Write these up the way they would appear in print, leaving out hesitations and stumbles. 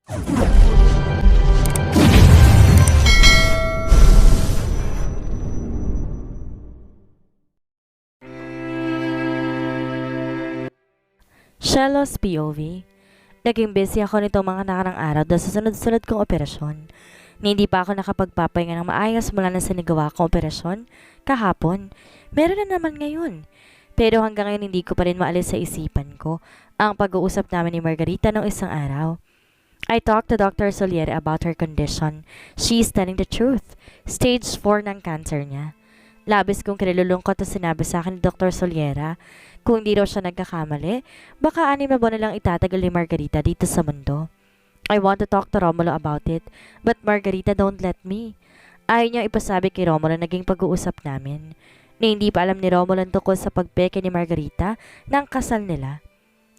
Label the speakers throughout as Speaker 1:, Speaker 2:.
Speaker 1: Shellos POV. Naging busy ako nitong mga nakarang araw dahil sa sunod-sunod kong operasyon. Ni hindi pa ako nakapagpapahinga ng maayos mula na sa nagawa kong operasyon kahapon. Meron na naman ngayon. Pero hanggang ngayon hindi ko pa rin maalis sa isipan ko ang pag-uusap namin ni Margarita noong isang araw. I talked to Dr. Solier about her condition. She's telling the truth. Stage 4 ng cancer niya. Labis kong kinalulungkot na sinabi sa akin ni Dr. Soliera. Kung di raw siya nagkakamali, baka 6 na buwan na lang itatagal ni Margarita dito sa mundo. I want to talk to Romulo about it, but Margarita don't let me. Ayaw niya ipasabi kay Romulo naging pag-uusap namin. Na hindi pa alam ni Romulo tungkol sa pagpeke ni Margarita ng kasal nila.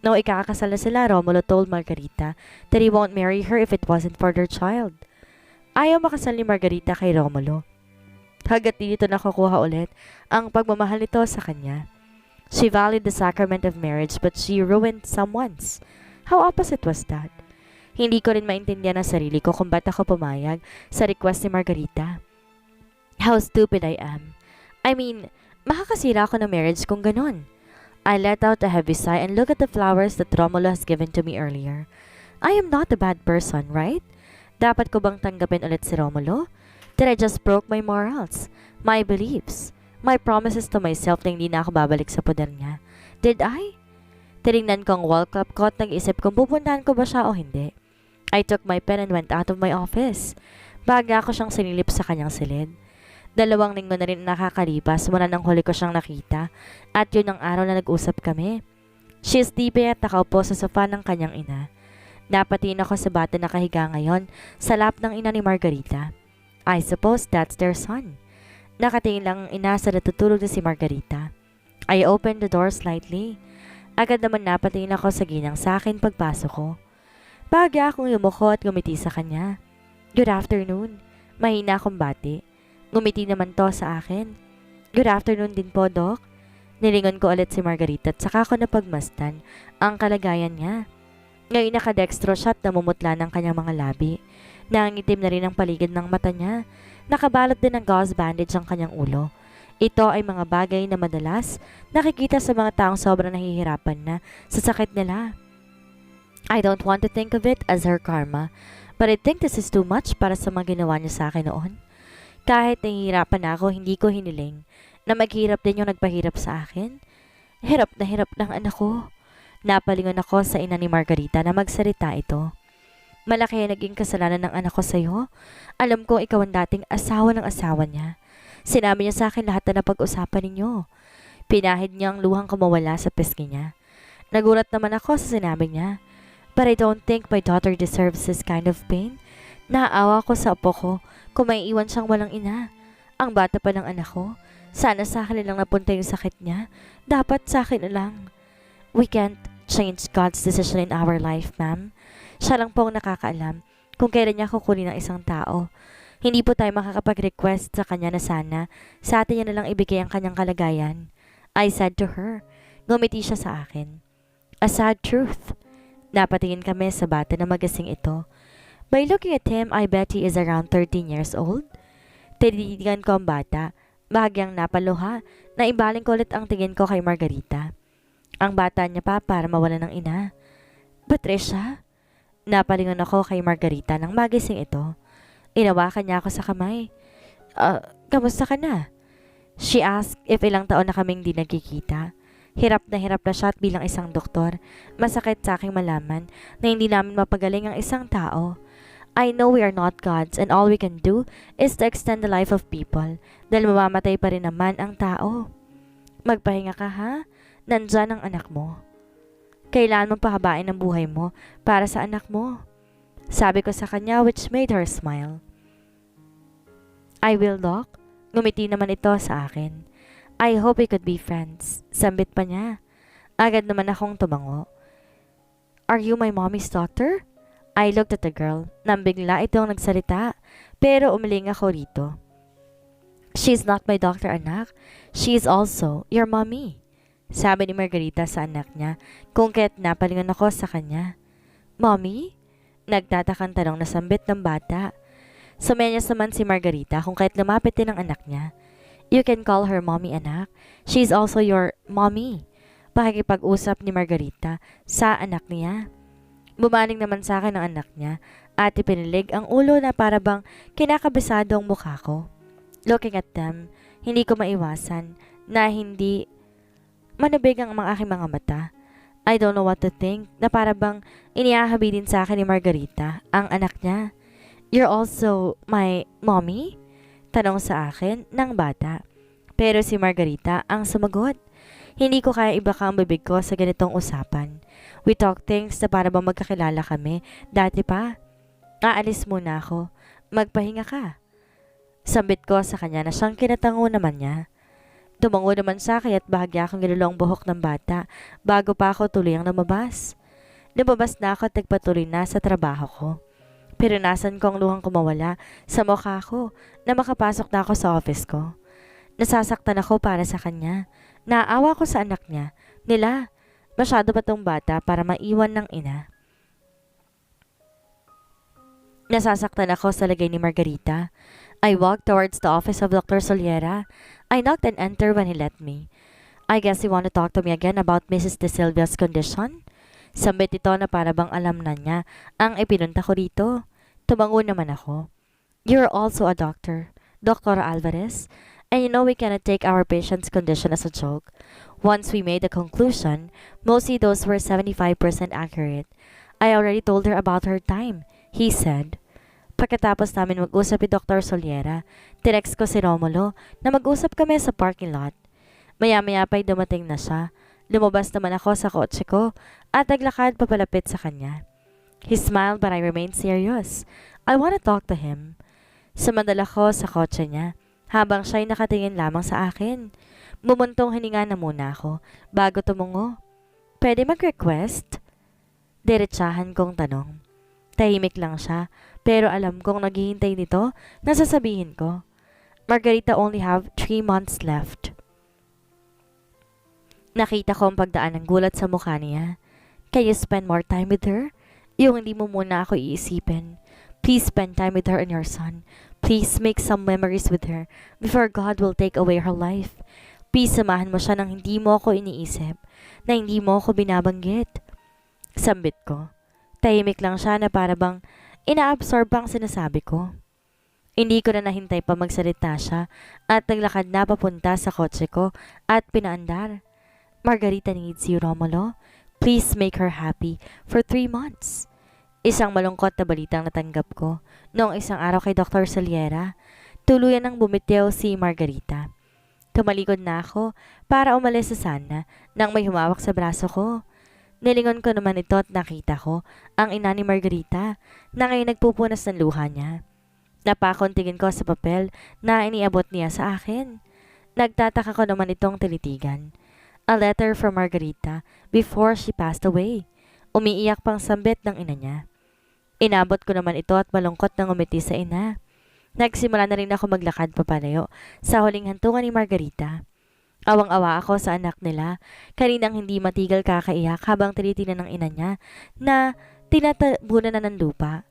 Speaker 1: No, ikakasal na sila, Romulo told Margarita that he won't marry her if it wasn't for their child. Ayaw makasal ni Margarita kay Romulo. Hanggat dito nakukuha ulit ang pagmamahal nito sa kanya. She valued the sacrament of marriage but she ruined someone's. How opposite was that? Hindi ko rin maintindihan ang sarili ko kung ba't ako pumayag sa request ni Margarita. How stupid I am. I mean, makakasira ako ng marriage kung ganun. I let out a heavy sigh and looked at the flowers that Romulo has given to me earlier. I am not a bad person, right? Dapat ko bang tanggapin ulit si Romulo? Did I just broke my morals, my beliefs, my promises to myself na hindi na ako babalik sa poder niya? Did I? Tinignan ko ang wall clock ko at nag-isip kung pupuntahan ko ba siya o hindi. I took my pen and went out of my office. Baga ako siyang sinilip sa kanyang silid. 2 linggo na rin nakakalipas mula nang huli ko siyang nakita at yun ang araw na nag-usap kami. She is sleeping at nakaupo sa sofa ng kanyang ina. Napatiin ako sa bata na kahiga ngayon sa lap ng ina ni Margarita. I suppose that's their son. Nakatingin lang ang ina sa natutulog na si Margarita. I opened the door slightly. Agad naman napatingin ako sa ginang sa akin pagpasok ko. Bagya akong yumuko at ngumiti sa kanya. Good afternoon. Mahina akong bati. Ngumiti naman to sa akin. Good afternoon din po, Doc. Nilingon ko ulit si Margarita at saka ko napagmasdan ang kalagayan niya. Ngayon nakadextro siya at namumutla ng kanyang mga labi. Nangitim na rin ang paligid ng mata niya. Nakabalot din ng gauze bandage ang kanyang ulo. Ito ay mga bagay na madalas nakikita sa mga taong sobrang nahihirapan na sa sakit nila. I don't want to think of it as her karma, but I think this is too much para sa mga ginawa niya sa akin noon. Kahit nahihirapan na ako, hindi ko hiniling na maghirap din yung nagpahirap sa akin. Hirap ng anak ko. Napalingon ako sa ina ni Margarita na magsalita ito. Malaki ang naging kasalanan ng anak ko sa'yo. Alam kong ikaw ang dating asawa ng asawa niya. Sinabi niya sa akin lahat na napag-usapan ninyo. Pinahid niya ang luhang kumawala sa pisngi niya. Nagulat naman ako sa sinabi niya. But I don't think my daughter deserves this kind of pain. Naawa ko sa apo ko kung may iwan siyang walang ina. Ang bata pa ng anak ko. Sana sa akin lang napunta yung sakit niya. Dapat sa akin na lang. We can't change God's decision in our life, ma'am. Siya lang po ang nakakaalam kung kailan niya kukunin ng isang tao. Hindi po tayo makakapag-request sa kanya na sana sa atin niya na lang ibigay ang kanyang kalagayan. I said to her. Ngumiti siya sa akin. A sad truth. Napatingin kami sa bata na magasing ito. By looking at him, I bet he is around 13 years old. Tinitigan ko ang bata. Bahagyang napaluha na ibaling ko ulit ang tingin ko kay Margarita. Ang bata niya pa para mawala ng ina. Patricia? Napalingon ako kay Margarita nang magising ito. Inawakan niya ako sa kamay. Kamusta ka na? She asked if ilang taon na kaming di nagkikita. Hirap na siya at bilang isang doktor. Masakit sa aking malaman na hindi namin mapagaling ang isang tao. I know we are not gods and all we can do is to extend the life of people dahil mamamatay pa rin naman ang tao. Magpahinga ka ha? Nandyan ang anak mo. Kailangan mong pahabain ang buhay mo para sa anak mo. Sabi ko sa kanya which made her smile. I will, Doc. Ngumiti naman ito sa akin. I hope we could be friends. Sambit pa niya. Agad naman akong tumango. Are you my mommy's doctor? I looked at the girl. Nang bigla itong nagsalita. Pero umiling ako rito. She's not my doctor, anak. She's also your mommy. Sabi ni Margarita sa anak niya kung kaya't napalingon ako sa kanya. Mommy? Nagtatakang tanong na sambit ng bata. Sumenyas naman si Margarita kung kahit lumapit din ang anak niya. You can call her mommy, anak. She's also your mommy. Pakikipag-usap ni Margarita sa anak niya. Bumaling naman sa akin ang anak niya at ipinilig ang ulo na para bang kinakabisado ang mukha ko. Looking at them, hindi ko maiwasan na hindi manubig ang mga aking mga mata. I don't know what to think na para bang inihahabi din sa akin ni Margarita ang anak niya. You're also my mommy? Tanong sa akin ng bata. Pero si Margarita ang sumagot. Hindi ko kaya ibaka ang bibig ko sa ganitong usapan. We talk things na para bang magkakilala kami dati pa. Aalis muna ako. Magpahinga ka. Sambit ko sa kanya na siyang kinatango naman niya. Tumango naman sa akin at bahagya akong ginulong buhok ng bata bago pa ako tuluyang lumabas. Lumabas na ako at nagpatuloy na sa trabaho ko. Pero nasan ko ang luhang kumawala sa mukha ko na makapasok na ako sa office ko. Nasasaktan ako para sa kanya. Naawa ko sa anak niya. Nila, masyado pa tong bata para maiwan ng ina. Nasasaktan ako sa lagay ni Margarita. I walked towards the office of Dr. Soliera. I knocked and entered when he let me. I guess he want to talk to me again about Mrs. De Silvia's condition. Sambit ito na para bang alam na niya ang ipinunta ko dito. Tumango naman ako. You're also a doctor, Dr. Alvarez, and you know we cannot take our patient's condition as a joke. Once we made the conclusion, mostly those were 75% accurate. I already told her about her time, he said. Pagkatapos namin mag-usap ni Dr. Soliera, tinext ko si Romulo na mag-usap kami sa parking lot. Maya-maya pa'y dumating na siya. Lumabas naman ako sa kotse ko at naglakad papalapit sa kanya. He smiled but I remained serious. I want to talk to him. Sumandal ako sa kotse niya habang siya'y nakatingin lamang sa akin. Mumuntong hininga na muna ako bago tumungo. Pwede mag-request? Diretsahan kong tanong. Tahimik lang siya, pero alam kong naghihintay nito na sasabihin ko. Margarita only have 3 months left. Nakita ko ang pagdaan ng gulat sa mukha niya. Can you spend more time with her? Yung hindi mo muna ako iisipin. Please spend time with her and your son. Please make some memories with her before God will take away her life. Please samahan mo siya nang hindi mo ako iniisip, na hindi mo ako binabanggit. Sambit ko. Tahimik lang siya na para bang ina-absorb ang sinasabi ko. Hindi ko na nahintay pa magsalita siya at naglakad na papunta sa kotse ko at pinaandar. Margarita needs you, Romulo. Please make her happy for 3 months. Isang malungkot na balitang natanggap ko noong isang araw kay Dr. Soliera. Tuluyan nang bumitiw si Margarita. Tumalikod na ako para umalis sa sana nang may humawak sa braso ko. Nilingon ko naman ito at nakita ko ang ina ni Margarita na ngayon nagpupunas ng luha niya. Napakon tingin ko sa papel na iniabot niya sa akin. Nagtataka ko naman itong tilitigan. A letter from Margarita before she passed away. Umiiyak pang sambit ng ina niya. Inabot ko naman ito at malungkot nang umiti sa ina. Nagsimula na rin ako maglakad papalayo sa huling hantungan ni Margarita. Awang-awa ako sa anak nila, kaninang hindi matigil kakaiyak habang tinitingnan ng ina niya na tinatabunan na ng lupa.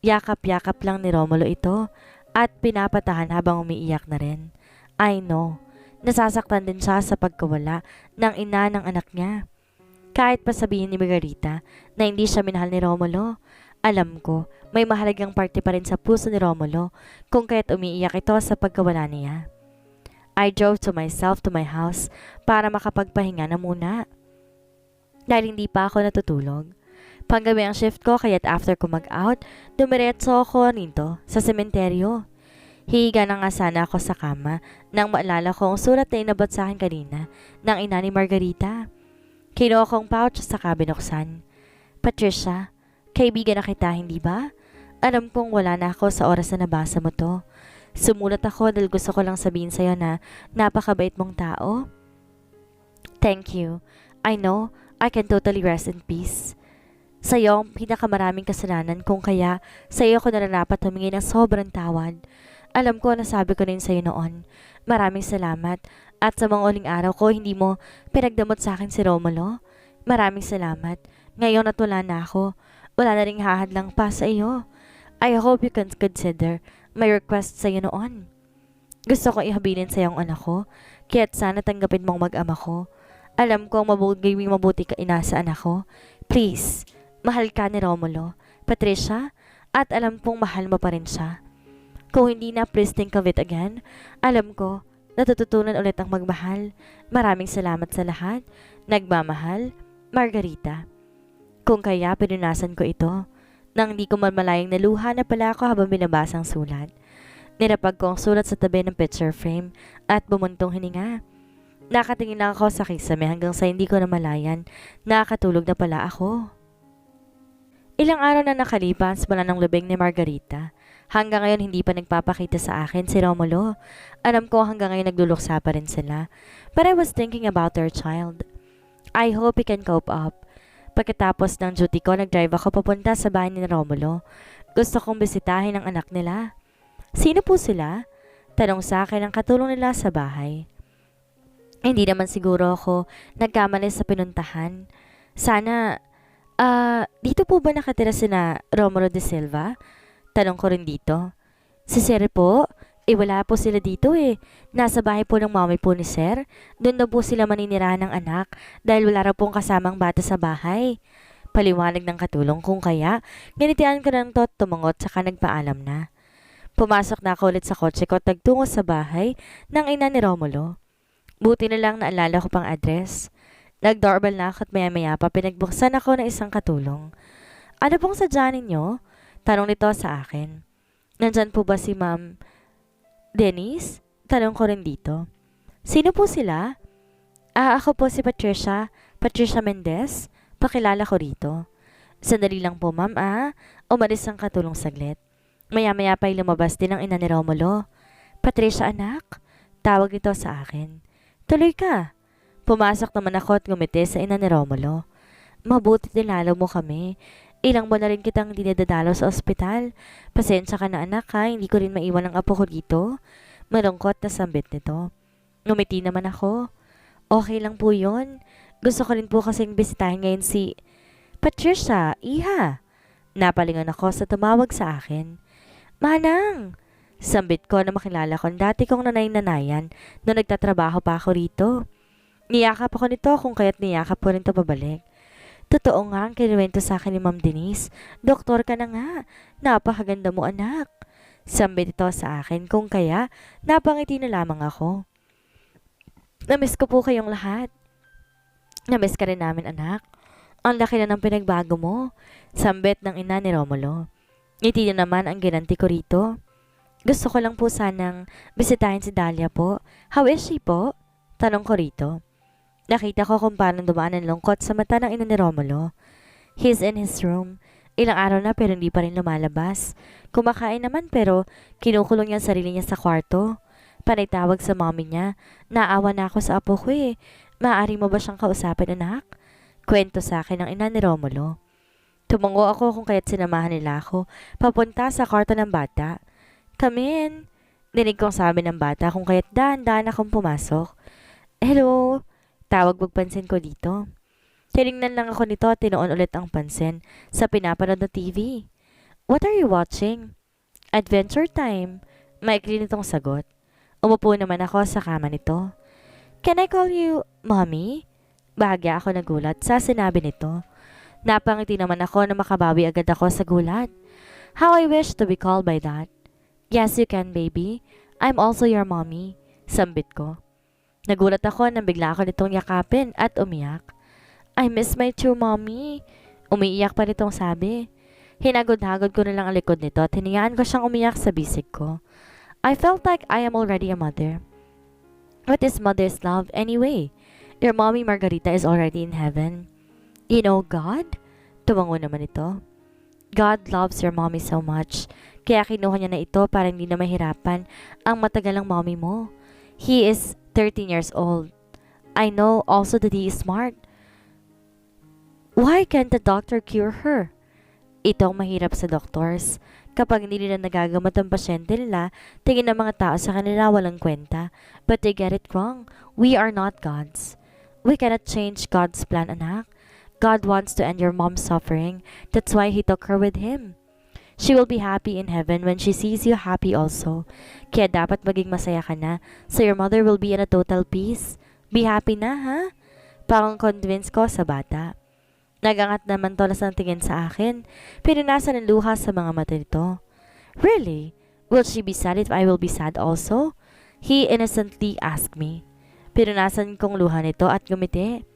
Speaker 1: Yakap-yakap lang ni Romulo ito at pinapatahan habang umiiyak na rin. I know, nasasaktan din siya sa pagkawala ng ina ng anak niya. Kahit pa sabihin ni Margarita na hindi siya minahal ni Romulo, alam ko may mahalagang parte pa rin sa puso ni Romulo kung kaya't umiiyak ito sa pagkawala niya. I drove to myself to my house para makapagpahinga na muna. Dahil hindi pa ako natutulog. Panggabi ang shift ko kaya't after ko mag-out, dumiretso ako nito sa sementeryo. Hihiga na nga sana ako sa kama nang maalala ko ang sulat na inabot sa akin kanina ng ina ni Margarita. Kinuha kong pouch sa kabinuksan. Patricia, kaibigan na kita, hindi ba? Alam kong wala na ako sa oras na nabasa mo to. Sumulat ako dahil gusto ko lang sabihin sa'yo na napakabait mong tao. Thank you. I know I can totally rest in peace. Sa'yo ang pinakamaraming kasalanan kung kaya sa'yo ko nararapat humingi ng sobrang tawad. Alam ko na sabi ko rin sa'yo noon. Maraming salamat at sa mga uling araw ko hindi mo pinagdamot sa akin si Romulo. Maraming salamat. Ngayon at wala na ako. Wala na ring hahadlang pa sa iyo. I hope you can consider my request sa iyo noon. Gusto ko ihabilin sa iyong anak ko, kaya't sana tanggapin mong mag-ama ko. Alam ko ang mabuti ka ina sa anak ko. Please, mahal ka ni Romulo, Patricia, at alam kong mahal mo pa rin siya. Kung hindi na, please think of it again. Alam ko, natututunan ulit ang magmahal. Maraming salamat sa lahat. Nagmamahal, Margarita. Kung kaya, pinunasan ko ito. Nang hindi ko malmalayang naluha na pala ako habang binabasa ang sulat. Nirapag ko ang sulat sa tabi ng picture frame at bumuntong hininga. Nakatingin lang ako sa kisame hanggang sa hindi ko namalayan. Nakakatulog na pala ako. Ilang araw na nakalipas mula ng lubing ni Margarita. Hanggang ngayon hindi pa nagpapakita sa akin si Romulo. Alam ko hanggang ngayon nagluluksa pa rin sila. But I was thinking about their child. I hope he can cope up. Pagkatapos ng duty ko, nag-drive ako papunta sa bahay ni Romulo. Gusto kong bisitahin ang anak nila. Sino po sila? Tanong sa akin ang katulong nila sa bahay. Hindi naman siguro ako nagkamali sa pinuntahan. Sana, dito po ba nakatira sina Romulo de Silva? Tanong ko rin dito. Si Sir po? Wala po sila dito eh. Nasa bahay po ng mami po ni Sir. Doon na po sila maninirahan ng anak dahil wala raw pong kasamang bata sa bahay. Paliwanag ng katulong kung kaya, ganitian ko ng tumangot saka nagpaalam na. Pumasok na ako ulit sa kotse ko at nagtungo sa bahay ng ina ni Romulo. Buti na lang naalala ko pang address. Nag-doorbell na ako at maya-maya pa pinagbuksan ako ng isang katulong. Ano pong sadya ninyo? Tanong nito sa akin. Nandyan po ba si Ma'am Denise? Tanong ko rin dito. Sino po sila? Ako po si Patricia. Patricia Mendez. Pakilala ko rito. Sandali lang po ma'am Umalis ang katulong saglit. Maya-maya pa'y lumabas din ang ina ni Romulo. Patricia anak? Tawag ito sa akin. Tuloy ka. Pumasok naman ako at ngumiti sa ina ni Romulo. Mabuti nilalaw mo kami. Ilang buwan na rin kitang dinadadalaw sa ospital. Pasensya ka na anak hindi ko rin maiwan ang apo ko dito. Malungkot na sambit nito. Ngumiti naman ako. Okay lang po yun. Gusto ko rin po kasing bisitahin ngayon si Patricia, iha. Napalingon ako sa tumawag sa akin. Manang! Sambit ko na makilala ko ang dati kong nanay-nanayan noong nagtatrabaho pa ako rito. Niyakap ako nito kung kaya't niyakap ko rin ito pabalik. Totoo nga ang kinuwento sa akin ni Ma'am Denise. Doktor ka na nga. Napakaganda mo anak. Sambit ito sa akin kung kaya napangiti na lamang ako. Namiss ko po kayong lahat. Namiss ka rin namin anak. Ang laki na ng pinagbago mo. Sambit ng ina ni Romulo. Ngiti na naman ang ginanti ko rito. Gusto ko lang po sanang bisitahin si Dahlia po. How is she po? Tanong ko rito. Nakita ko kung paano dumaan ang lungkot sa mata ng ina ni Romulo. He's in his room. Ilang araw na pero hindi pa rin lumalabas. Kumakain naman pero kinukulong niya ang sarili niya sa kwarto. Panay tawag sa mommy niya. Naawa na ako sa apo ko eh. Maaari mo ba siyang kausapin anak? Kwento sa akin ng ina ni Romulo. Tumango ako kung kaya't sinamahan nila ako papunta sa kwarto ng bata. Come in. Dinig kong sabi ng bata kung kaya't dahan-dahan akong pumasok. Hello. Tawag magpansin ko dito. Tinignan lang ako nito at tinuon ulit ang pansin sa pinapanood na TV. What are you watching? Adventure Time. Maikli nitong sagot. Umupo naman ako sa kama nito. Can I call you Mommy? Bahagya ako nagulat sa sinabi nito. Napangiti naman ako na makabawi agad ako sa gulat. How I wish to be called by that. Yes, you can, baby. I'm also your mommy. Sambit ko. Nagulat ako nang bigla ako nitong yakapin at umiyak. I miss my true mommy. Umiiyak pa nitong sabi. Hinagod-hagod ko na lang ang likod nito at hinayaan ko siyang umiyak sa bisig ko. I felt like I am already a mother. What is mother's love anyway? Your mommy Margarita is already in heaven. You know God? Tumango naman ito. God loves your mommy so much. Kaya kinuha niya na ito para hindi na mahirapan ang matagalang mommy mo. He is 13 years old. I know also that he is smart. Why can't the doctor cure her? Ito ang mahirap sa doctors. Kapag hindi nila nagagamot ang pasyente nila, tingin ng mga tao sa kanila walang kwenta. But they get it wrong. We are not gods. We cannot change God's plan, anak. God wants to end your mom's suffering. That's why He took her with Him. She will be happy in heaven when she sees you happy also. Kaya dapat maging masaya ka na, so your mother will be in a total peace. Be happy na, ha? Parang convince ko sa bata. Nagangat naman Tolas ng tingin sa akin. Pinunasan ng luha sa mga mata nito. Really? Will she be sad if I will be sad also? He innocently asked me. Pinunasan kong luha nito at gumiti.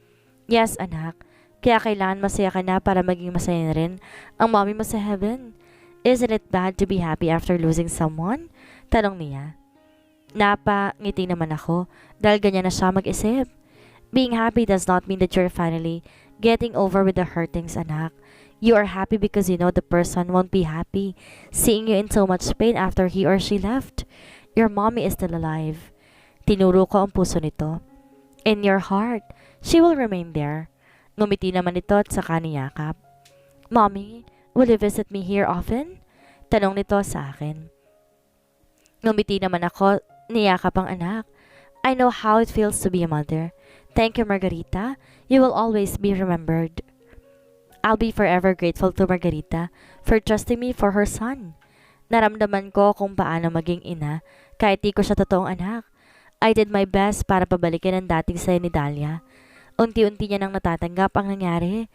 Speaker 1: Yes, anak. Kaya kailangan masaya ka na para maging masaya na rin ang mommy mo sa heaven. Isn't it bad to be happy after losing someone? Tanong niya. Ngiti naman ako dahil ganyan na siya mag-isip. Being happy does not mean that you're finally getting over with the hurtings, anak. You are happy because you know the person won't be happy seeing you in so much pain after he or she left. Your mommy is still alive. Tinuro ko ang puso nito. In your heart, she will remain there. Ngumiti naman ito at saka niyakap. Mommy, will you visit me here often? Tanong nito sa akin. Ngumiti naman ako, niyakap ang anak. I know how it feels to be a mother. Thank you, Margarita. You will always be remembered. I'll be forever grateful to Margarita for trusting me for her son. Naramdaman ko kung paano maging ina kahit di ko siya totoong anak. I did my best para pabalikin ang dating saya ni Dahlia. Unti-unti niya nang natatanggap ang nangyari.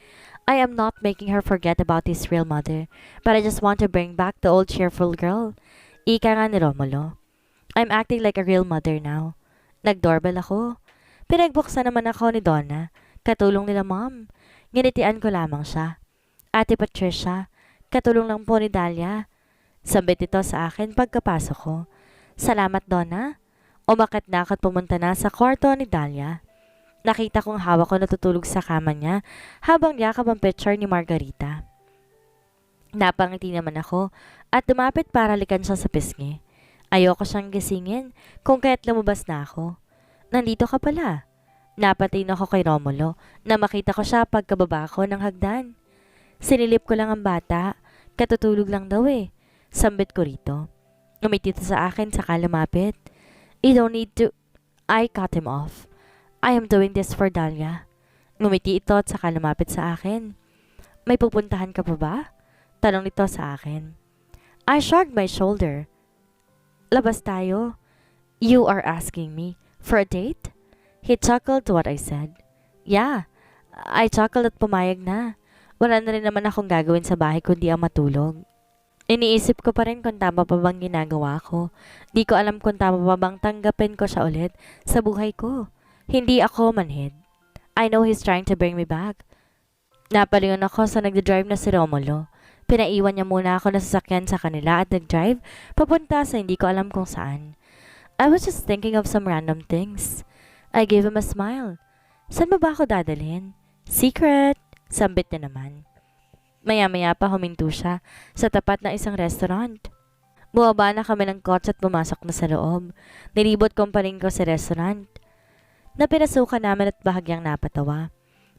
Speaker 1: I am not making her forget about his real mother, but I just want to bring back the old cheerful girl. Ika nga ni Romulo. I'm acting like a real mother now. Nag-doorbell ako. Pinagbuksan naman ako ni Donna. Katulong nila mom. Nginitian ko lamang siya. Ate Patricia, katulong lang po ni Dahlia. Sambit ito sa akin pagkapasok ko. Salamat, Donna. Umakyat na ako at pumunta na sa kwarto ni Dahlia. Nakita kong hawak ko natutulog sa kama niya habang yakap ang picture ni Margarita. Napangiti naman ako at dumapit para likan siya sa pisngi. Ayoko siyang gisingin kung kaya't lumabas na ako. Nandito ka pala. Napatin ako kay Romulo na makita ko siya pagkababa ko ng hagdan. Sinilip ko lang ang bata. Katutulog lang daw eh. Sambit ko rito. Umiti sa akin saka lumapit. You don't need to... I cut him off. I am doing this for Dahlia. Ngumiti ito at saka lumapit sa akin. May pupuntahan ka pa ba? Tanong nito sa akin. I shrugged my shoulder. Labas tayo. You are asking me for a date? He chuckled to what I said. Yeah, I chuckled at pumayag na. Wala na rin naman akong gagawin sa bahay kundi ang matulog. Iniisip ko pa rin kung tama pa bang ginagawa ko. Di ko alam kung tama pa bang tanggapin ko siya ulit sa buhay ko. Hindi ako manhid. I know he's trying to bring me back. Napalingon ako sa nagdadrive na si Romulo. Pinaiwan niya muna ako na sasakyan sa kanila at nagdrive papunta sa hindi ko alam kung saan. I was just thinking of some random things. I gave him a smile. Saan ba ako dadalhin? Secret! Sambit niya naman. Maya-maya pa huminto siya sa tapat ng isang restaurant. Bumaba na kami ng kotse at pumasok na sa loob. Nilibot kong paling ko sa restaurant. Napinasukan namin at bahagyang napatawa.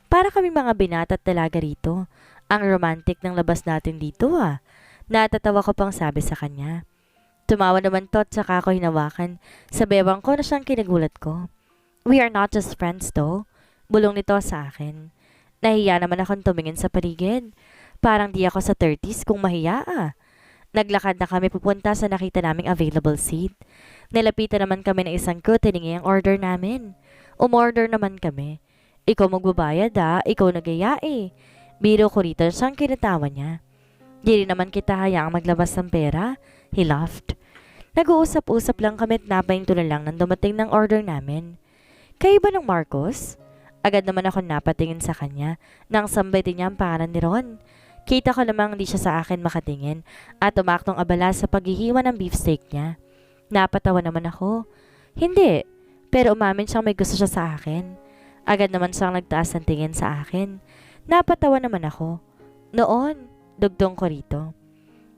Speaker 1: Para kami mga binata at dalaga rito. Ang romantic ng labas natin dito ah. Natatawa ko pang sabi sa kanya. Tumawa naman to at saka ako hinawakan sa bewang ko na siyang kinagulat ko. We are not just friends though. Bulong nito sa akin. Nahiya naman akong tumingin sa paligid. Parang di ako sa 30s kung mahiya ah. Naglakad na kami pupunta sa nakita naming available seat. Nilapitan naman kami ng isang crew, tiningi ang order namin. Umorder naman kami. Ikaw magbabayad ah, ikaw nagaya eh. Biro ko rito siyang kinatawa niya. Di rin naman kita hayaang maglabas ng pera. He laughed. Nag-uusap-usap lang kami at napahinto na lang nang dumating ng order namin. Kayo ba ng Marcos? Agad naman ako napatingin sa kanya nang sambitin niya ang pangalan ni Ron. Kita ko namang hindi siya sa akin makatingin at umaktong abala sa paghihiwa ng beefsteak niya. Napatawa naman ako. Hindi, pero umamin siyang may gusto siya sa akin. Agad naman siyang nagtaas ng tingin sa akin. Napatawa naman ako. Noon, dugtong ko rito.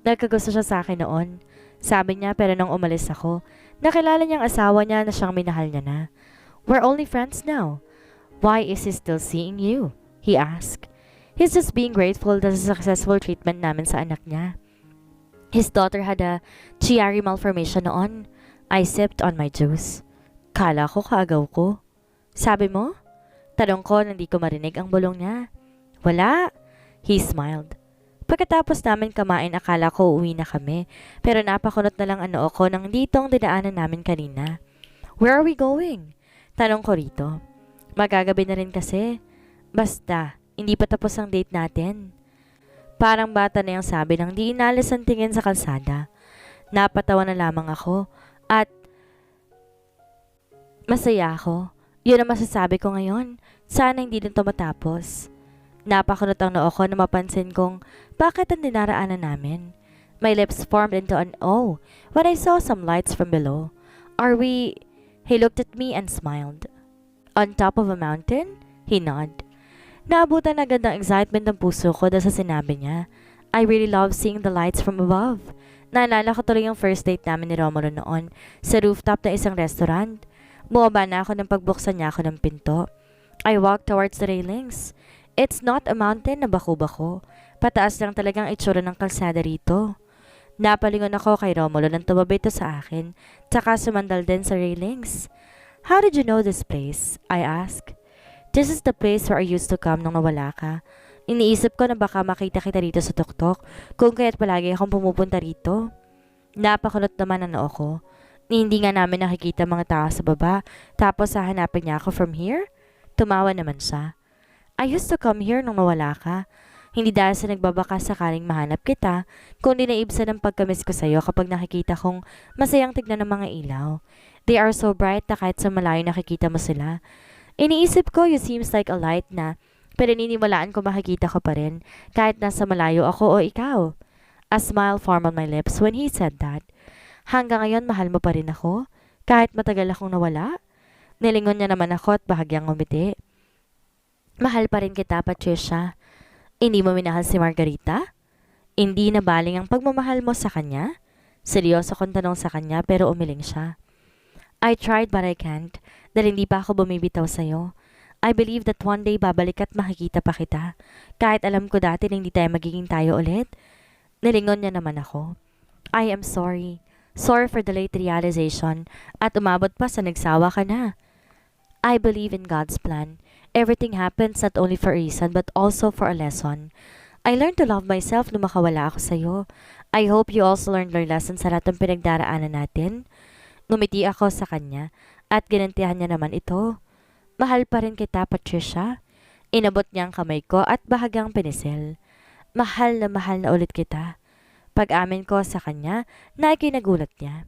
Speaker 1: Nagkagusto siya sa akin noon. Sabi niya pero nung umalis ako, nakilala niyang asawa niya na siyang minahal niya na. We're only friends now. Why is he still seeing you? He asked. He's just being grateful that sa successful treatment namin sa anak niya. His daughter had a Chiari malformation noon. I sipped on my juice. Kala ko kaagaw ko. Sabi mo? Tanong ko nang di ko marinig ang bulong niya. Wala. He smiled. Pagkatapos namin kumain, akala ko uuwi na kami, pero napakunot na lang ang noo ko ng ditong dinaanan namin kanina. Where are we going? Tanong ko rito. Magagabi na rin kasi. Basta, hindi pa tapos ang date natin. Parang bata na yung sabi nang di inalis ang tingin sa kalsada. Napatawa na lamang ako at masaya ako. Yun ang masasabi ko ngayon. Sana hindi din to matapos. Napakunot ang noo ko na mapansin kong bakit ang dinaraanan namin. My lips formed into an O when I saw some lights from below. Are we... He looked at me and smiled. On top of a mountain? He nodded. Naabutan agad ng excitement ng puso ko dahil sa sinabi niya. I really love seeing the lights from above. Naalala ko tuloy yung first date namin ni Romulo noon sa rooftop ng isang restaurant. Bumaba na ako nang pagbuksan niya ako ng pinto. I walked towards the railings. It's not a mountain na bako-bako. Pataas lang talagang itsura ng kalsada rito. Napalingon ako kay Romulo nang tumabi ito sa akin, tsaka sumandal din sa railings. How did you know this place? I asked. This is the place where I used to come nung nawala ka. Iniisip ko na baka makita kita rito sa tuktok, kung kaya't palagi akong pumupunta rito. Napakunot naman ang noo ko. Hindi nga namin nakikita mga tao sa baba, tapos hahanapin niya ako from here? Tumawa naman siya. I used to come here nung nawala ka. Hindi dahil sa nagbabaka sakaling mahanap kita, kundi naibsan ang pagkamiss ko sa'yo kapag nakikita kong masayang tignan ng mga ilaw. They are so bright na kahit sa malayo nakikita mo sila. Iniisip ko, you seems like a light na, pero niniwalaan ko makikita ko pa rin, kahit nasa malayo ako o ikaw. A smile formed on my lips when he said that. Hanggang ngayon, mahal mo pa rin ako, kahit matagal akong nawala? Nilingon niya naman ako at bahagyang umiti. Mahal pa rin kita, Patricia. Hindi mo minahal si Margarita? Hindi na baling ang pagmamahal mo sa kanya? Seryoso kong tanong sa kanya pero umiling siya. I tried but I can't, dahil hindi pa ako bumibitaw sa'yo. I believe that one day babalik at makikita pa kita. Kahit alam ko dati na hindi tayo magiging tayo ulit. Nilingon niya naman ako. I am sorry. Sorry for the late realization at umabot pa sa nagsawa ka na. I believe in God's plan. Everything happens not only for a reason but also for a lesson. I learned to love myself nung makawala ako sa'yo. I hope you also learned your lesson sa lahat ng pinagdaraanan natin. Ngumiti ako sa kanya at ginantihan niya naman ito. Mahal pa rin kita, Patricia. Inabot niya ang kamay ko at bahagyang pinisil. Mahal na ulit kita. Pag-amin ko sa kanya na ikinagulat niya.